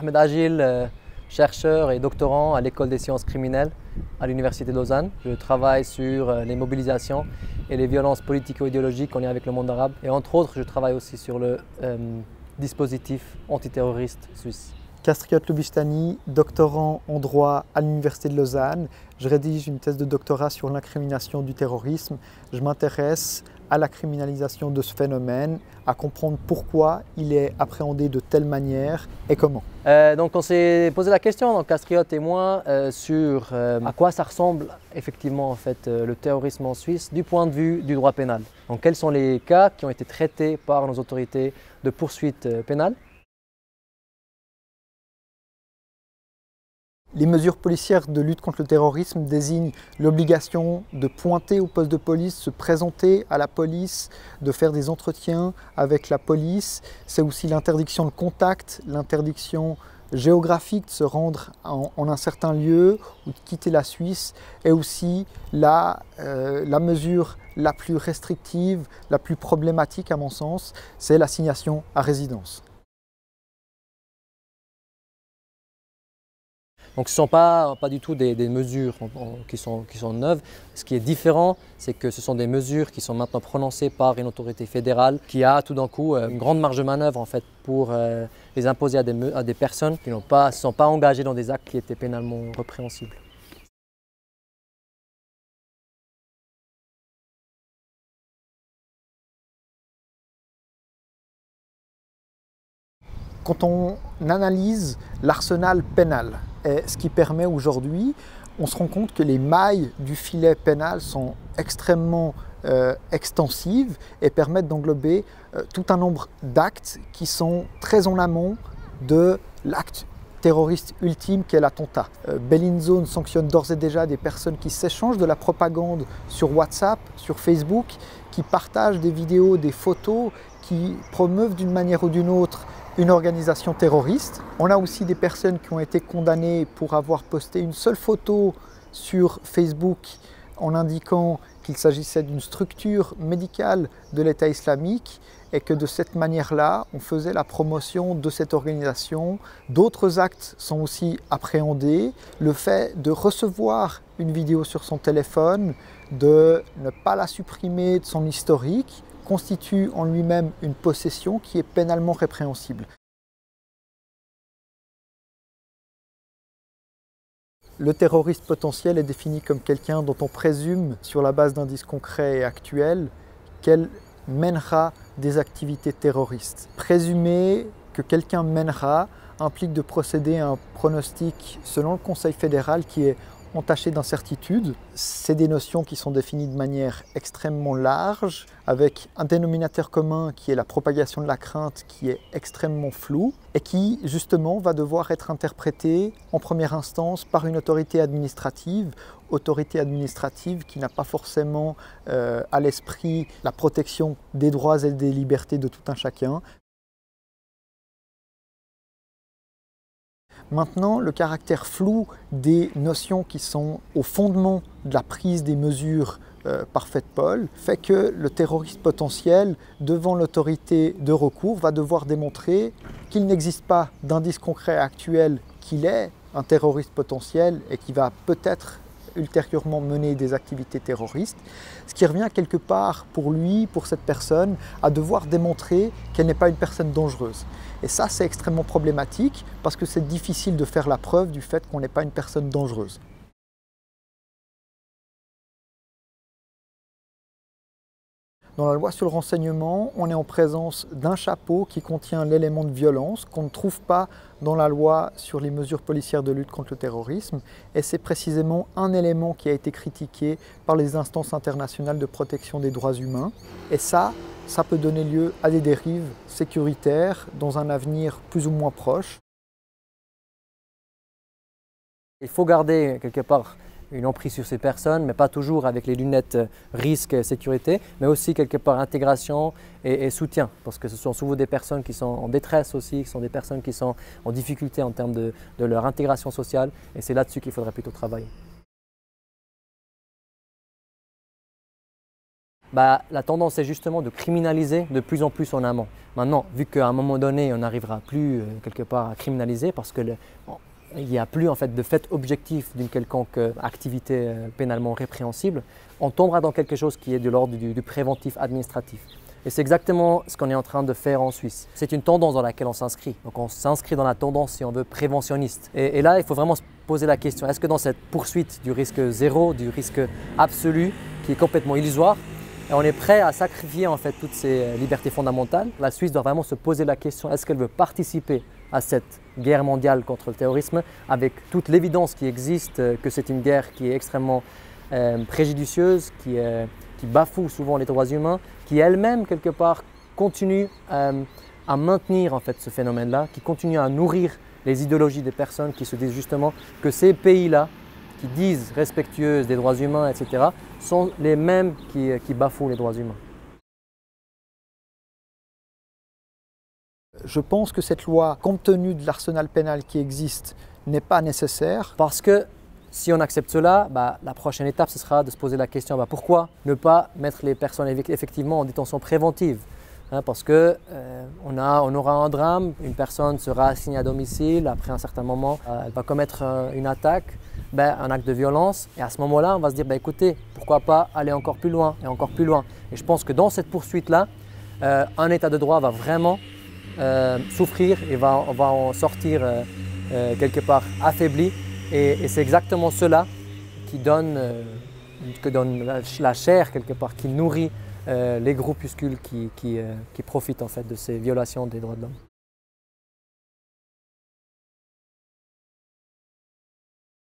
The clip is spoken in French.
Ahmed Agil, chercheur et doctorant à l'École des sciences criminelles à l'Université de Lausanne. Je travaille sur les mobilisations et les violences politico-idéologiques en lien avec le monde arabe. Et entre autres, je travaille aussi sur le dispositif antiterroriste suisse. Kastriot Loubistani, doctorant en droit à l'Université de Lausanne. Je rédige une thèse de doctorat sur l'incrimination du terrorisme. Je m'intéresse à la criminalisation de ce phénomène, à comprendre pourquoi il est appréhendé de telle manière et comment. Donc on s'est posé la question, donc Kastriot et moi, sur à quoi ça ressemble effectivement en fait, le terrorisme en Suisse du point de vue du droit pénal. Donc quels sont les cas qui ont été traités par nos autorités de poursuite pénale. Les mesures policières de lutte contre le terrorisme désignent l'obligation de pointer au poste de police, se présenter à la police, de faire des entretiens avec la police. C'est aussi l'interdiction de contact, l'interdiction géographique de se rendre en un certain lieu ou de quitter la Suisse, et aussi la mesure la plus restrictive, la plus problématique à mon sens, c'est l'assignation à résidence. Donc ce ne sont pas du tout des mesures qui sont neuves. Ce qui est différent, c'est que ce sont des mesures qui sont maintenant prononcées par une autorité fédérale qui a tout d'un coup une grande marge de manœuvre en fait, pour les imposer à des personnes qui ne sont pas engagées dans des actes qui étaient pénalement répréhensibles. Quand on analyse l'arsenal pénal, et ce qui permet aujourd'hui, on se rend compte que les mailles du filet pénal sont extrêmement extensives et permettent d'englober tout un nombre d'actes qui sont très en amont de l'acte terroriste ultime qu'est l'attentat. Bellinzone sanctionne d'ores et déjà des personnes qui s'échangent de la propagande sur WhatsApp, sur Facebook, qui partagent des vidéos, des photos, qui promeuvent d'une manière ou d'une autre une organisation terroriste. On a aussi des personnes qui ont été condamnées pour avoir posté une seule photo sur Facebook en indiquant qu'il s'agissait d'une structure médicale de l'État islamique et que de cette manière-là, on faisait la promotion de cette organisation. D'autres actes sont aussi appréhendés. Le fait de recevoir une vidéo sur son téléphone, de ne pas la supprimer de son historique, constitue en lui-même une possession qui est pénalement répréhensible. Le terroriste potentiel est défini comme quelqu'un dont on présume, sur la base d'indices concrets et actuels, qu'elle mènera des activités terroristes. Présumer que quelqu'un mènera implique de procéder à un pronostic selon le Conseil fédéral qui est entaché d'incertitude. C'est des notions qui sont définies de manière extrêmement large, avec un dénominateur commun qui est la propagation de la crainte qui est extrêmement flou et qui justement va devoir être interprété en première instance par une autorité administrative qui n'a pas forcément à l'esprit la protection des droits et des libertés de tout un chacun. Maintenant, le caractère flou des notions qui sont au fondement de la prise des mesures par FEDPOL fait que le terroriste potentiel, devant l'autorité de recours, va devoir démontrer qu'il n'existe pas d'indice concret actuel qu'il est un terroriste potentiel et qui va peut-être ultérieurement mener des activités terroristes, ce qui revient quelque part pour lui, pour cette personne, à devoir démontrer qu'elle n'est pas une personne dangereuse. Et ça, c'est extrêmement problématique parce que c'est difficile de faire la preuve du fait qu'on n'est pas une personne dangereuse. Dans la loi sur le renseignement, on est en présence d'un chapeau qui contient l'élément de violence qu'on ne trouve pas dans la loi sur les mesures policières de lutte contre le terrorisme. Et c'est précisément un élément qui a été critiqué par les instances internationales de protection des droits humains. Et ça peut donner lieu à des dérives sécuritaires dans un avenir plus ou moins proche. Il faut garder quelque part une emprise sur ces personnes, mais pas toujours avec les lunettes risque et sécurité, mais aussi quelque part intégration et soutien, parce que ce sont souvent des personnes qui sont en détresse aussi, qui sont des personnes qui sont en difficulté en termes de leur intégration sociale, et c'est là-dessus qu'il faudrait plutôt travailler. la tendance est justement de criminaliser de plus en plus en amont. Maintenant, vu qu'à un moment donné, on n'arrivera plus quelque part à criminaliser parce qu'il n'y a plus en fait de fait objectif d'une quelconque activité pénalement répréhensible, on tombera dans quelque chose qui est de l'ordre du préventif administratif. Et c'est exactement ce qu'on est en train de faire en Suisse. C'est une tendance dans laquelle on s'inscrit. Donc on s'inscrit dans la tendance, si on veut, préventionniste. Et là, il faut vraiment se poser la question, est-ce que dans cette poursuite du risque zéro, du risque absolu, qui est complètement illusoire, on est prêt à sacrifier en fait toutes ces libertés fondamentales? La Suisse doit vraiment se poser la question, est-ce qu'elle veut participer à cette guerre mondiale contre le terrorisme avec toute l'évidence qui existe que c'est une guerre qui est extrêmement préjudicieuse, qui bafoue souvent les droits humains, qui elle-même quelque part continue à maintenir en fait ce phénomène-là, qui continue à nourrir les idéologies des personnes qui se disent justement que ces pays-là, qui disent respectueuses des droits humains, etc., sont les mêmes qui bafouent les droits humains. Je pense que cette loi, compte tenu de l'arsenal pénal qui existe, n'est pas nécessaire. Parce que si on accepte cela, la prochaine étape, ce sera de se poser la question, pourquoi ne pas mettre les personnes effectivement en détention préventive? Parce qu'on aura un drame, une personne sera assignée à domicile, après un certain moment, elle va commettre une attaque, un acte de violence, et à ce moment-là, on va se dire, écoutez, pourquoi pas aller encore plus loin et encore plus loin. Et je pense que dans cette poursuite-là, un état de droit va vraiment souffrir et on va en sortir quelque part affaibli. Et c'est exactement cela qui donne la chair quelque part, qui nourrit les groupuscules qui profitent en fait de ces violations des droits de l'homme.